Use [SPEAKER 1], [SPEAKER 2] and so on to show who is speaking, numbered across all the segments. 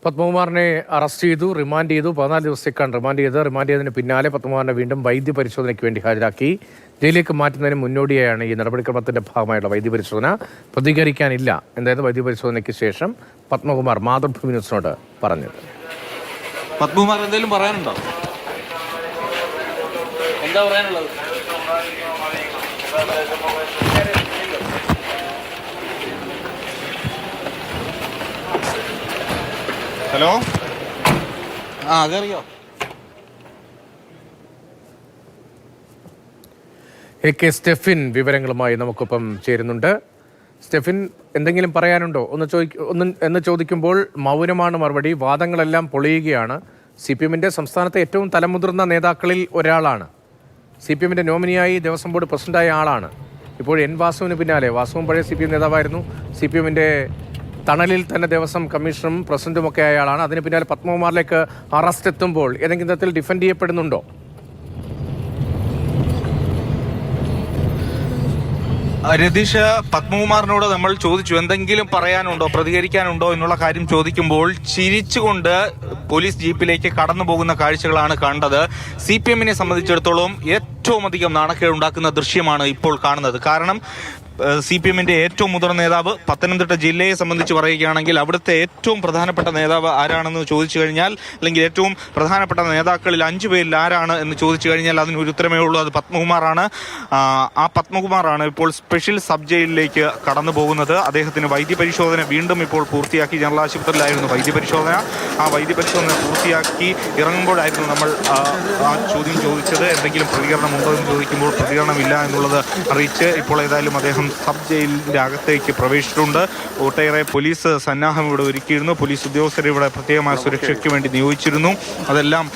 [SPEAKER 1] പത്മകുമാറിനെ arrest ചെയ്തു, remand ചെയ്തു. 14 ദിവസത്തേക്കാണ് റിമാൻഡ് ചെയ്തതിന് പിന്നാലെ പത്മകുമാറിനെ വീണ്ടും വൈദ്യപരിശോധനയ്ക്ക് വേണ്ടി ഹാജരാക്കി. ജയിലിലേക്ക് മാറ്റുന്നതിന് മുന്നോടിയായാണ് ഈ നടപടിക്രമത്തിന്റെ ഭാഗമായുള്ള വൈദ്യപരിശോധന. പ്രതികരിക്കാനില്ല എന്തായിരുന്നു വൈദ്യപരിശോധനയ്ക്ക് ശേഷം പത്മകുമാർ മാതൃഭൂമി ന്യൂസിനോട് പറഞ്ഞത്.
[SPEAKER 2] പത്മകുമാർ എന്തെങ്കിലും പറയാനുണ്ടോ? എന്താ പറയാനുള്ളത്? ഹലോ, അതറിയോ?
[SPEAKER 1] AK സ്റ്റെഫിൻ വിവരങ്ങളുമായി നമുക്കൊപ്പം ചേരുന്നുണ്ട്. സ്റ്റെഫിൻ, എന്തെങ്കിലും പറയാനുണ്ടോ എന്ന് ചോദിക്കുമ്പോൾ മൗനമാണ് മറുപടി. വാദങ്ങളെല്ലാം പൊളിയുകയാണ്. CPM-ന്റെ സംസ്ഥാനത്തെ ഏറ്റവും തലമുതിർന്ന നേതാക്കളിൽ ഒരാളാണ്. CPM-ന്റെ നോമിനിയായി ദേവസ്വം ബോർഡ് പ്രസിഡന്റായ ആളാണ്. ഇപ്പോൾ N വാസുവിന് പിന്നാലെ, വാസുവും പഴയ CPM നേതാവായിരുന്നു, CPM-ന്റെ തണലിൽ തന്നെ ദേവസ്വം കമ്മീഷണറും പ്രസിഡന്റും ഒക്കെ ആയ ആളാണ്. അതിന് പിന്നാലെ പത്മകുമാറിലേക്ക് അറസ്റ്റ് എത്തുമ്പോൾ ഏതെങ്കിലും തരത്തിൽ ഡിഫെൻഡ് ചെയ്യപ്പെടുന്നുണ്ടോ?
[SPEAKER 2] രതീഷ്, പത്മകുമാറിനോട് നമ്മൾ ചോദിച്ചു എന്തെങ്കിലും പറയാനുണ്ടോ, പ്രതികരിക്കാനുണ്ടോ എന്നുള്ള കാര്യം ചോദിക്കുമ്പോൾ ചിരിച്ചുകൊണ്ട് പോലീസ് ജീപ്പിലേക്ക് കടന്നു പോകുന്ന കാഴ്ചകളാണ് കണ്ടത്. CPM-നെ സംബന്ധിച്ചിടത്തോളം ഏറ്റവും അധികം നാണക്കേടുണ്ടാക്കുന്ന ദൃശ്യമാണ് ഇപ്പോൾ കാണുന്നത്. കാരണം CPM-ന്റെ ഏറ്റവും മുതിർന്ന നേതാവ്, പത്തനംതിട്ട ജില്ലയെ സംബന്ധിച്ച് പറയുകയാണെങ്കിൽ അവിടുത്തെ ഏറ്റവും പ്രധാനപ്പെട്ട നേതാവ് ആരാണെന്ന് ചോദിച്ചു കഴിഞ്ഞാൽ, അല്ലെങ്കിൽ ഏറ്റവും പ്രധാനപ്പെട്ട നേതാക്കളിൽ 5 പേരിൽ ആരാണ് എന്ന് ചോദിച്ചു കഴിഞ്ഞാൽ അതിനൊരു ഉത്തരമേ ഉള്ളൂ, അത് പത്മകുമാറാണ്. ആ പത്മകുമാറാണ് ഇപ്പോൾ സ്പെഷ്യൽ സബ് ജയിലിലേക്ക് കടന്നു പോകുന്നത്. അദ്ദേഹത്തിന് വൈദ്യപരിശോധന വീണ്ടും ഇപ്പോൾ പൂർത്തിയാക്കി. ജനറൽ ആശുപത്രിയിലായിരുന്നു വൈദ്യപരിശോധന. ആ വൈദ്യപരിശോധന പൂർത്തിയാക്കി ഇറങ്ങുമ്പോഴായിരുന്നു നമ്മൾ ആ ചോദ്യം ചോദിച്ചത്. എന്തെങ്കിലും പ്രതികരണമുണ്ടോ എന്ന് ചോദിക്കുമ്പോൾ പ്രതികരണമില്ല എന്നുള്ളത് അറിയിച്ച് ഇപ്പോൾ ഏതായാലും അദ്ദേഹം സബ് ജയിലിന്റെ അകത്തേക്ക് പ്രവേശിച്ചിട്ടുണ്ട്. ഒട്ടേറെ പോലീസ് സന്നാഹം ഇവിടെ ഒരുക്കിയിരുന്നു. പോലീസ് ഉദ്യോഗസ്ഥരെ ഇവിടെ പ്രത്യേകമായ സുരക്ഷയ്ക്ക് വേണ്ടി നിയോഗിച്ചിരുന്നു. അതെല്ലാം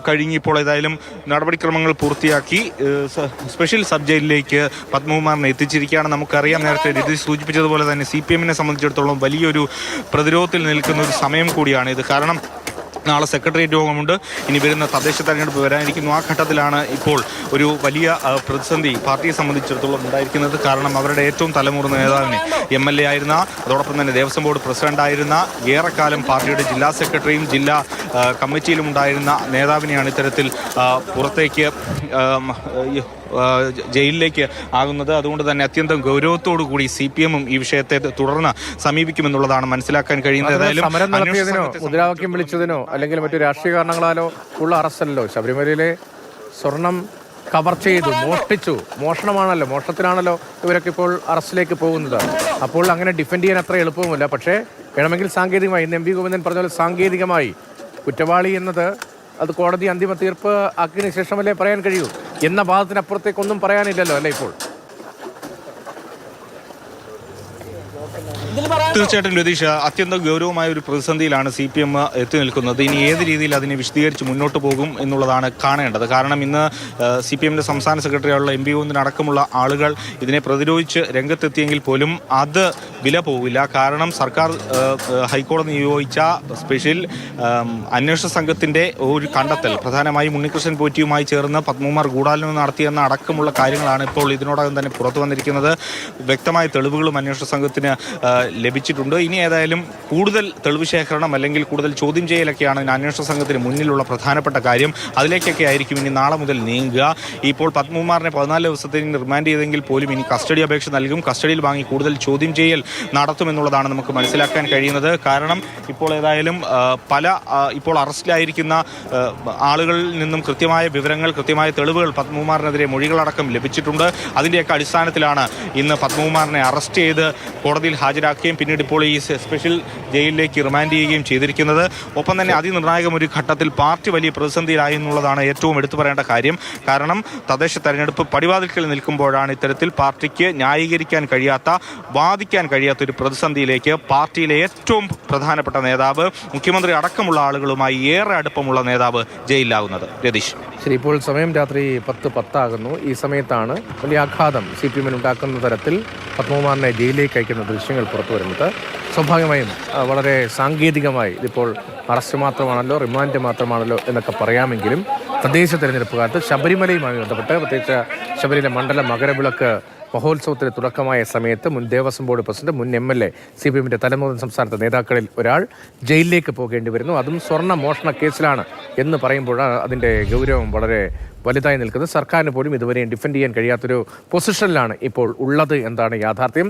[SPEAKER 2] കഴിഞ്ഞ് ഇപ്പോൾ ഏതായാലും നടപടിക്രമങ്ങൾ പൂർത്തിയാക്കി സ്പെഷ്യൽ സബ് ജയിലിലേക്ക് പത്മകുമാറിനെ എത്തിച്ചിരിക്കുകയാണ്. നമുക്കറിയാം, നേരത്തെ രതീഷ് സൂചിപ്പിച്ചതുപോലെ തന്നെ CPM-നെ സംബന്ധിച്ചിടത്തോളം വലിയൊരു പ്രതിരോധത്തിൽ നിൽക്കുന്ന ഒരു സമയം കൂടിയാണ് ഇത്. കാരണം നാളെ സെക്രട്ടേറിയറ്റ് യോഗമുണ്ട്, ഇനി വരുന്ന തദ്ദേശ തെരഞ്ഞെടുപ്പ് വരാനിരിക്കുന്നു. ആ ഘട്ടത്തിലാണ് ഇപ്പോൾ ഒരു വലിയ പ്രതിസന്ധി പാർട്ടിയെ സംബന്ധിച്ചിടത്തോളം ഉണ്ടായിരിക്കുന്നത്. കാരണം അവരുടെ ഏറ്റവും തലമുതിർന്ന നേതാവിനെ, MLA ആയിരുന്ന, അതോടൊപ്പം തന്നെ ദേവസ്വം ബോർഡ് പ്രസിഡന്റായിരുന്ന, ഏറെക്കാലം പാർട്ടിയുടെ ജില്ലാ സെക്രട്ടറിയും ജില്ലാ കമ്മിറ്റിയിലും ഉണ്ടായിരുന്ന നേതാവിനെയാണ് ഇത്തരത്തിൽ പുറത്തേക്ക് ജയിലിലേക്ക് ആകുന്നത്. അതുകൊണ്ട് തന്നെ അത്യന്തം ഗൗരവത്തോടു കൂടി CPM-ഉം ഈ വിഷയത്തെ തുടർന്ന് സമീപിക്കുമെന്നുള്ളതാണ് മനസ്സിലാക്കാൻ കഴിയുന്നത്.
[SPEAKER 1] മുദ്രാവാക്യം വിളിച്ചതിനോ അല്ലെങ്കിൽ മറ്റു രാഷ്ട്രീയ കാരണങ്ങളാലോ ഉള്ള അറസ്റ്റല്ലോ. ശബരിമലയിലെ സ്വർണം കവർ ചെയ്തു, മോഷ്ടിച്ചു, മോഷണമാണല്ലോ, മോഷണത്തിനാണല്ലോ ഇവരൊക്കെ ഇപ്പോൾ അറസ്റ്റിലേക്ക് പോകുന്നത്. അപ്പോൾ അങ്ങനെ ഡിഫെൻഡ് ചെയ്യാൻ അത്ര എളുപ്പവുമല്ല. പക്ഷേ വേണമെങ്കിൽ സാങ്കേതികമായി, ഇന്ന് MP ഗോവിന്ദൻ പറഞ്ഞ പോലെ സാങ്കേതികമായി കുറ്റവാളി എന്നത് അത് കോടതി അന്തിമ തീർപ്പ് ആക്കിയതിനു ശേഷമല്ലേ പറയാൻ കഴിയൂ എന്ന വാദത്തിനപ്പുറത്തേക്കൊന്നും പറയാനില്ലല്ലോ അല്ലേ ഇപ്പോൾ?
[SPEAKER 2] തീർച്ചയായിട്ടും രതീഷ്, അത്യന്തം ഗൗരവമായ ഒരു പ്രതിസന്ധിയിലാണ് CPM എത്തി നിൽക്കുന്നത്. ഇനി ഏത് രീതിയിൽ അതിനെ വിശദീകരിച്ച് മുന്നോട്ട് പോകും എന്നുള്ളതാണ് കാണേണ്ടത്. കാരണം ഇന്ന് CPM-ന്റെ സംസ്ഥാന സെക്രട്ടറിയായുള്ള MP ഗോവിന്ദൻ അടക്കമുള്ള ആളുകൾ ഇതിനെ പ്രതിരോധിച്ച് രംഗത്തെത്തിയെങ്കിൽ പോലും അത് വില പോവില്ല. കാരണം സർക്കാർ ഹൈക്കോടതി നിയോഗിച്ച സ്പെഷ്യൽ അന്വേഷണ സംഘത്തിന്റെ ഒരു കണ്ടെത്തൽ, പ്രധാനമായും ഉണ്ണികൃഷ്ണൻ പോറ്റിയുമായി ചേർന്ന് പത്മകുമാർ ഗൂഢാലോചന നടത്തിയെന്ന അടക്കമുള്ള കാര്യങ്ങളാണ് ഇപ്പോൾ ഇതിനോടകം തന്നെ പുറത്തു വന്നിരിക്കുന്നത്. വ്യക്തമായ തെളിവുകളും അന്വേഷണ സംഘത്തിന് ലഭിച്ചിട്ടുണ്ട്. ഇനി ഏതായാലും കൂടുതൽ തെളിവ് ശേഖരണം അല്ലെങ്കിൽ കൂടുതൽ ചോദ്യം ചെയ്യലൊക്കെയാണ് അന്വേഷണ സംഘത്തിന് മുന്നിലുള്ള പ്രധാനപ്പെട്ട കാര്യം. അതിലേക്കൊക്കെ ആയിരിക്കും ഇനി നാളെ മുതൽ നീങ്ങുക. ഇപ്പോൾ പത്മകുമാറിനെ 14 ദിവസത്തേക്ക് റിമാൻഡ് ചെയ്തെങ്കിൽ പോലും ഇനി കസ്റ്റഡി അപേക്ഷ നൽകും. കസ്റ്റഡിയിൽ വാങ്ങി കൂടുതൽ ചോദ്യം ചെയ്യൽ നടത്തുമെന്നുള്ളതാണ് നമുക്ക് മനസ്സിലാക്കാൻ കഴിയുന്നത്. കാരണം ഇപ്പോൾ ഏതായാലും ഇപ്പോൾ അറസ്റ്റിലായിരിക്കുന്ന ആളുകളിൽ നിന്നും കൃത്യമായ വിവരങ്ങൾ, കൃത്യമായ തെളിവുകൾ പത്മകുമാറിനെതിരെ മൊഴികളടക്കം ലഭിച്ചിട്ടുണ്ട്. അതിൻ്റെയൊക്കെ അടിസ്ഥാനത്തിലാണ് ഇന്ന് പത്മകുമാറിനെ അറസ്റ്റ് ചെയ്ത് കോടതിയിൽ ഹാജരാക്കുകയും പിന്നീട് ഇപ്പോൾ ഈ സ്പെഷ്യൽ ജയിലിലേക്ക് റിമാൻഡ് ചെയ്യുകയും ചെയ്തിരിക്കുന്നത്. ഒപ്പം തന്നെ അതിനിർണായകം ഒരു ഘട്ടത്തിൽ പാർട്ടി വലിയ പ്രതിസന്ധിയിലായി എന്നുള്ളതാണ് ഏറ്റവും എടുത്തു പറയേണ്ട കാര്യം. കാരണം തദ്ദേശ തെരഞ്ഞെടുപ്പ് പടിവാതിൽക്കൽ നിൽക്കുമ്പോഴാണ് ഇത്തരത്തിൽ പാർട്ടിക്ക് ന്യായീകരിക്കാൻ കഴിയാത്ത, വാദിക്കാൻ കഴിയാത്ത ഒരു പ്രതിസന്ധിയിലേക്ക് പാർട്ടിയിലെ ഏറ്റവും പ്രധാനപ്പെട്ട നേതാവ്, മുഖ്യമന്ത്രി അടക്കമുള്ള ആളുകളുമായി ഏറെ അടുപ്പമുള്ള നേതാവ് ജയിലിലാകുന്നത്. രതീഷ്,
[SPEAKER 1] ശരി, ഇപ്പോൾ സമയം രാത്രി 10:10 ഈ സമയത്താണ് വലിയ ആഘാതം CPM-ന് ഉണ്ടാക്കുന്ന തരത്തിൽ പത്മകുമാറിനെ ജയിലിലേക്ക് അയക്കുന്ന ദൃശ്യങ്ങൾ പുറത്തു വരുന്നത്. സ്വാഭാവികമായും വളരെ സാങ്കേതികമായി ഇതിപ്പോൾ അറസ്റ്റ് മാത്രമാണല്ലോ, റിമാൻഡ് മാത്രമാണല്ലോ എന്നൊക്കെ പറയാമെങ്കിലും തദ്ദേശ തെരഞ്ഞെടുപ്പ് കാലത്ത് ശബരിമലയുമായി ബന്ധപ്പെട്ട് പ്രത്യേകിച്ച് ശബരിമല മണ്ഡല മകരവിളക്ക് മഹോത്സവത്തിന് തുടക്കമായ സമയത്ത് മുൻ ദേവസ്വം ബോർഡ് പ്രസിഡന്റ്, മുൻ MLA, CPMന്റെ തലമുതിർന്ന സംസ്ഥാനത്തെ നേതാക്കളിൽ ഒരാൾ ജയിലിലേക്ക് പോകേണ്ടി വരുന്നു. അതും സ്വർണ്ണ മോഷണ കേസിലാണ് എന്ന് പറയുമ്പോഴാണ് അതിൻ്റെ ഗൗരവം വളരെ വലുതായി നിൽക്കുന്നത്. സർക്കാരിന് പോലും ഇതുവരെയും ഡിഫെൻഡ് ചെയ്യാൻ കഴിയാത്തൊരു പൊസിഷനിലാണ് ഇപ്പോൾ ഉള്ളത്. എന്താണ് യാഥാർത്ഥ്യം?